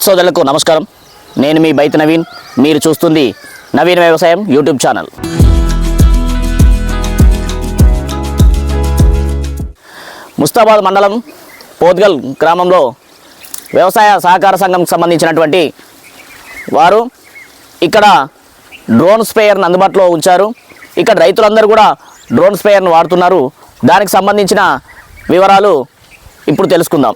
రైతు సోదరులకు నమస్కారం. నేను మీ బైత్ నవీన్. మీరు చూస్తుంది నవీన్ వ్యవసాయం యూట్యూబ్ ఛానల్. ముస్తాబాద్ మండలం పోద్గల్ గ్రామంలో వ్యవసాయ సహకార సంఘంకి సంబంధించినటువంటి వారు ఇక్కడ డ్రోన్ స్ప్రేయర్ను అందుబాటులో ఉంచారు. ఇక్కడ రైతులందరూ కూడా డ్రోన్ స్ప్రేయర్ను వాడుతున్నారు. దానికి సంబంధించిన వివరాలు ఇప్పుడు తెలుసుకుందాం.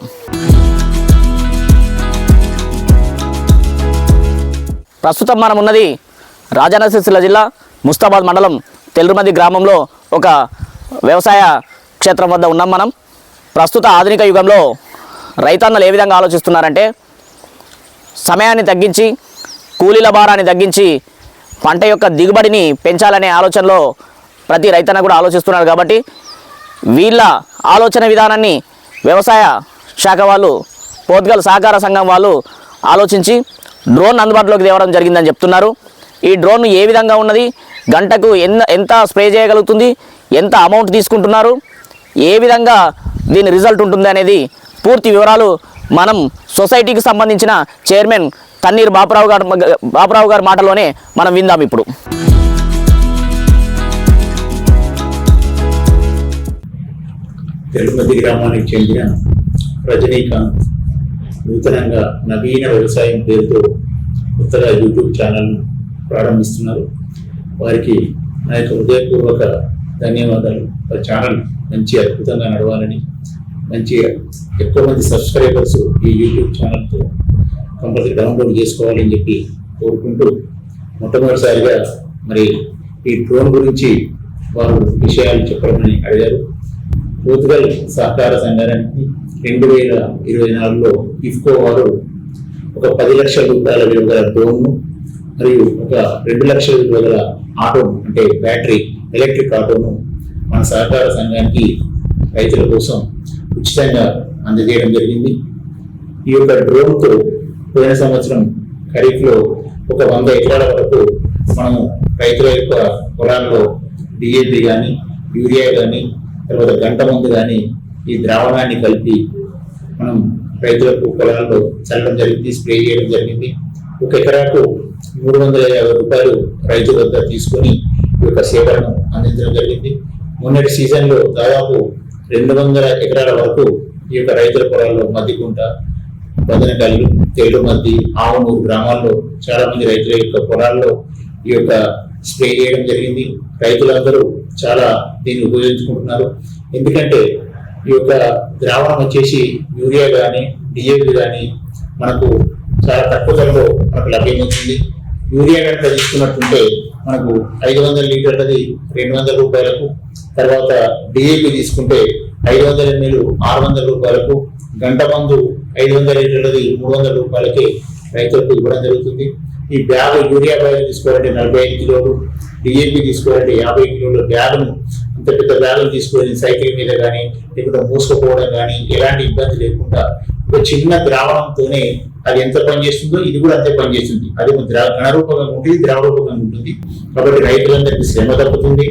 ప్రస్తుతం మనం ఉన్నది రాజన్న సిరిసిల్ల జిల్లా ముస్తాబాద్ మండలం తెల్లుమది గ్రామంలో ఒక వ్యవసాయ క్షేత్రం వద్ద ఉన్నాం. మనం ప్రస్తుత ఆధునిక యుగంలో రైతన్నలు ఏ విధంగా ఆలోచిస్తున్నారంటే సమయాన్ని తగ్గించి కూలీల భారాన్ని తగ్గించి పంట యొక్క దిగుబడిని పెంచాలనే ఆలోచనలో ప్రతి రైతన్న కూడా ఆలోచిస్తున్నారు. కాబట్టి వీళ్ళ ఆలోచన విధానాన్ని వ్యవసాయ శాఖ వాళ్ళు పోద్గల్ సహకార సంఘం వాళ్ళు ఆలోచించి డ్రోన్ అందుబాటులోకి తేవడం జరిగిందని చెప్తున్నారు. ఈ డ్రోన్ ఏ విధంగా ఉన్నది, గంటకు ఎంత స్ప్రే చేయగలుగుతుంది, ఎంత అమౌంట్ తీసుకుంటున్నారు, ఏ విధంగా దీని రిజల్ట్ ఉంటుంది అనేది పూర్తి వివరాలు మనం సొసైటీకి సంబంధించిన చైర్మన్ తన్నీర్ బాపురావు గారి మాటలోనే మనం విందాం. ఇప్పుడు తెల్లుమది గ్రామానికి చెందిన రజనీకాంత్ నూతనంగా నవీన వ్యవసాయం పేరుతో కొత్తగా యూట్యూబ్ ఛానల్ ప్రారంభిస్తున్నారు. వారికి నా యొక్క హృదయపూర్వక ధన్యవాదాలు. ఆ ఛానల్ మంచి అద్భుతంగా నడవాలని, మంచిగా ఎక్కువ మంది సబ్స్క్రైబర్స్ ఈ యూట్యూబ్ ఛానల్తో కంపల్సరీ డౌన్లోడ్ చేసుకోవాలని చెప్పి కోరుకుంటూ, మొట్టమొదటిసారిగా మరి ఈ డ్రోన్ గురించి వారు విషయాలు చెప్పాలని అడిగారు. పోర్చుగల్ సహకార సంఘానికి 2024లో ఇఫ్కో వారు ఒక 10 లక్షల రూపాయల విలువ గల డ్రోన్ మరియు ఒక 2 లక్షల విలువ గల ఆటో, అంటే బ్యాటరీ ఎలక్ట్రిక్ ఆటోను మన సహకార సంఘానికి రైతుల కోసం ఉచితంగా అందజేయడం జరిగింది. ఈ యొక్క డ్రోన్తో పోయిన సంవత్సరం ఖరీఫ్లో ఒక 100 ఎకరాల వరకు మనము రైతుల యొక్క పొలాల్లో డిఏపి కానీ, యూరియా కానీ, తర్వాత గంట మందు కానీ ఈ ద్రావణాన్ని కలిపి మనం రైతులకు పొలాల్లో చల్లడం జరిగింది, స్ప్రే చేయడం జరిగింది. ఒక ఎకరాకు 350 రూపాయలు రైతుల వద్ద తీసుకొని ఈ యొక్క సేవలను అందించడం జరిగింది. మొన్నటి సీజన్లో దాదాపు 200 ఎకరాల వరకు ఈ యొక్క రైతుల పొలాల్లో మద్దికుంట, బదనకల్లు, తెల్లుమద్ది, ఆవునూరు గ్రామాల్లో చాలా మంది రైతుల యొక్క పొలాల్లో ఈ యొక్క స్ప్రే చేయడం జరిగింది. రైతులందరూ చాలా దీన్ని ఉపయోగించుకుంటున్నారు. ఎందుకంటే ఈ యొక్క ద్రావణం వచ్చేసి యూరియా కానీ, డిఏపి కానీ మనకు చాలా తక్కువ ధరలో మనకు లభ్యమవుతుంది. యూరియా కనుక తీసుకున్నట్టుంటే మనకు 500 లీటర్లది 200 రూపాయలకు, తర్వాత డిఏపి తీసుకుంటే 500 ml 600 రూపాయలకు, గంట మందు 500 లీటర్లది 300 రూపాయలకి రైతులకు ఇవ్వడం జరుగుతుంది. ఈ బ్యాగ్ యూరియా బ్యాగ్ తీసుకోవాలంటే 45 కిలోలు, డిఏపి తీసుకోవాలంటే 50 కిలోల బ్యాగును, అంత పెద్ద బ్యాగులు తీసుకొని సైకిల్ మీద కానీ లేకుంటే మూసుకుపోవడం కానీ ఎలాంటి ఇబ్బంది లేకుండా ఒక చిన్న ద్రావణంతోనే అది ఎంత పనిచేస్తుందో ఇది కూడా అంతే పనిచేస్తుంది. అది ఘనరూపంగా ఉంటుంది, ద్రవరూపంగా ఉంటుంది. కాబట్టి రైతులందరికీ శ్రమ తప్పుతుంది.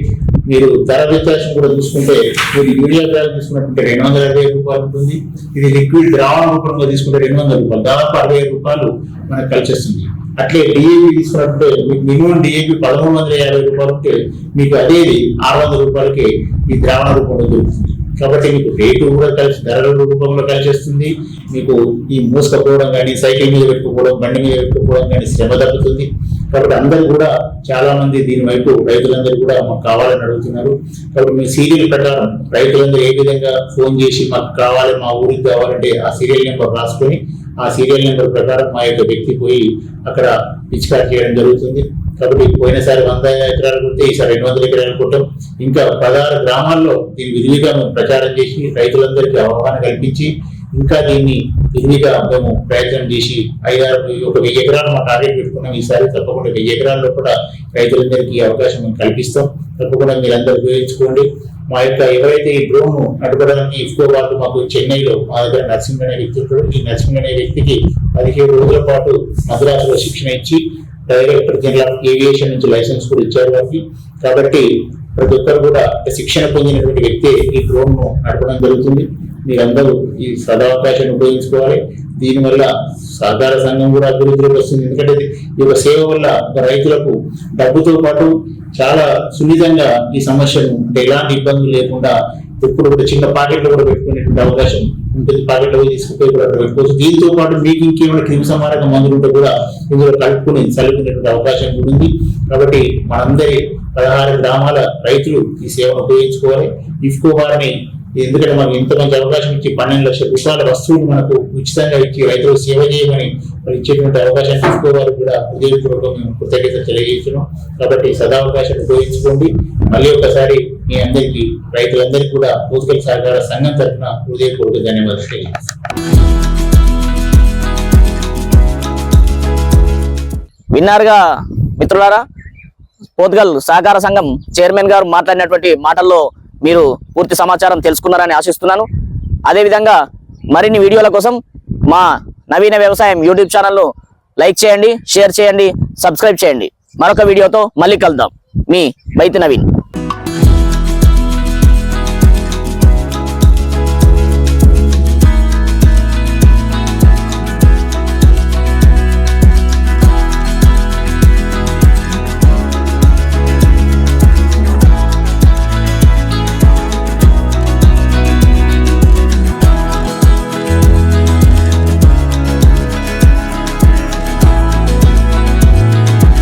మీరు ధర వ్యత్యాసం కూడా చూసుకుంటే, మీరు యూరియా బ్యాగ్ తీసుకున్నట్టుంటే 220 రూపాయలు ఉంటుంది. ఇది లిక్విడ్ ద్రావణ రూపంలో తీసుకుంటే 200 రూపాయలు, దాదాపు 60 రూపాయలు మనకు కలిసి వస్తుంది. అట్లే డిఏపి తీసుకున్నట్టే మీకు మినిమం డిఏపి 1350 రూపాయలు ఉంటే మీకు అదేది 600 రూపాయలకి ఈ ద్రావణ రూపంలో దొరుకుతుంది. కాబట్టి మీకు రేటు కూడా కలిసి ధరల రూపంలో కలిసి వస్తుంది. మీకు ఈ మూసుకపోవడం కానీ, సైకిల్ మీద పెట్టుకోవడం, బండి మీద పెట్టుకోవడం కానీ శ్రమ తగ్గుతుంది. కాబట్టి అందరూ కూడా చాలా మంది దీని వైపు రైతులందరూ కూడా మాకు కావాలని అడుగుతున్నారు. కాబట్టి మీ సీరియల్ ప్రకారం రైతులందరూ ఏ విధంగా ఫోన్ చేసి మాకు కావాలి, మా ఊరికి కావాలంటే ఆ సీరియల్ నెంబర్ రాసుకొని ఆ సీరియల్ నెంబర్ ప్రకారం మా యొక్క వ్యక్తి పోయి అక్కడ పిచికారి చేయడం జరుగుతుంది. కాబట్టి పోయినసారి 100 ఎకరాలు కొడితే ఈసారి 200 ఎకరాలు కొట్టాం. ఇంకా 16 గ్రామాల్లో దీన్ని విధిగా మేము ప్రచారం చేసి రైతులందరికీ అవగాహన కల్పించి ఇంకా దీన్ని విధిగా మేము ప్రయత్నం చేసి 1000 ఎకరాలు మా టార్గెట్ పెట్టుకున్నాం. ఈసారి తప్పకుండా 1000 ఎకరాల్లో కూడా రైతులందరికీ అవకాశం మేము కల్పిస్తాం. తప్పకుండా మీరందరూ ఉపయోగించుకోండి. మా యొక్క ఎవరైతే ఈ డ్రోన్ నడపడానికి ఇఫ్కో వాళ్ళు మాకు చెన్నైలో మా దగ్గర నర్సింగ్ అనే వ్యక్తి ఉంటాడు. ఈ నర్సింగ్ అనే వ్యక్తికి 17 రోజుల పాటు మద్రాసులో శిక్షణ ఇచ్చి డైరెక్టర్ జనరల్ ఆఫ్ ఏవియేషన్ నుంచి లైసెన్స్ కూడా ఇచ్చారు వారికి. కాబట్టి ప్రతి ఒక్కరు కూడా శిక్షణ పొందినటువంటి వ్యక్తి ఈ డ్రోన్ ను నడపడం జరుగుతుంది. మీరందరూ ఈ సదావకాశాన్ని ఉపయోగించుకోవాలి. దీనివల్ల సహకార సంఘం కూడా అభివృద్ధిలోకి వస్తుంది. ఎందుకంటే ఈ యొక్క సేవ వల్ల రైతులకు డబ్బుతో పాటు చాలా సున్నితంగా ఈ సమస్యను అంటే ఎలాంటి ఇబ్బందులు లేకుండా ఎప్పుడు ఒక చిన్న పాకెట్లో కూడా పెట్టుకునేటువంటి అవకాశం ఉంటుంది. పాకెట్లో తీసుకుపోయి కూడా పెట్టుకోవచ్చు. దీంతో పాటు మీకు ఇంకేమైనా క్రిమి సంహారక మందులు ఉంటే కూడా ఇందులో కలుపుకుని చల్లుకునేటువంటి అవకాశం కూడా ఉంది. కాబట్టి మనందరి 16 గ్రామాల రైతులు ఈ సేవను ఉపయోగించుకోవాలి. ఇఫ్కో వారిని ఎందుకంటే మనకు ఇంత మంచి అవకాశం ఇచ్చి 12 లక్షల రూపాయల వస్తువులు మనకు ఉచితంగా ఇచ్చి రైతులకు సేవ చేయమని మరి ఇచ్చేటువంటి అవకాశాన్ని తీసుకోవాలని కూడా హృదయపూర్వకంగా మేము కృతజ్ఞత తెలియజేస్తున్నాం. కాబట్టి సదావకాశాన్ని ఉపయోగించుకోండి. మళ్ళీ ఒకసారి మీ అందరికీ రైతులందరికీ కూడా పూతకల్ సహకార సంఘం తరఫున హృదయపూర్వక ధన్యవాదాలు తెలియజేస్తున్నాం. విన్నారుగా మిత్రులారా, పోతుగల్ సహకార సంఘం చైర్మన్ గారు మాట్లాడినటువంటి మాటల్లో మీరు పూర్తి సమాచారం తెలుసుకున్నారని ఆశిస్తున్నాను. అదేవిధంగా మరిన్ని వీడియోల కోసం మా నవీన వ్యవసాయం యూట్యూబ్ ఛానల్ను లైక్ చేయండి, షేర్ చేయండి, సబ్స్క్రైబ్ చేయండి. మరొక వీడియోతో మళ్ళీ కలుద్దాం. మీ బైతి నవీన్.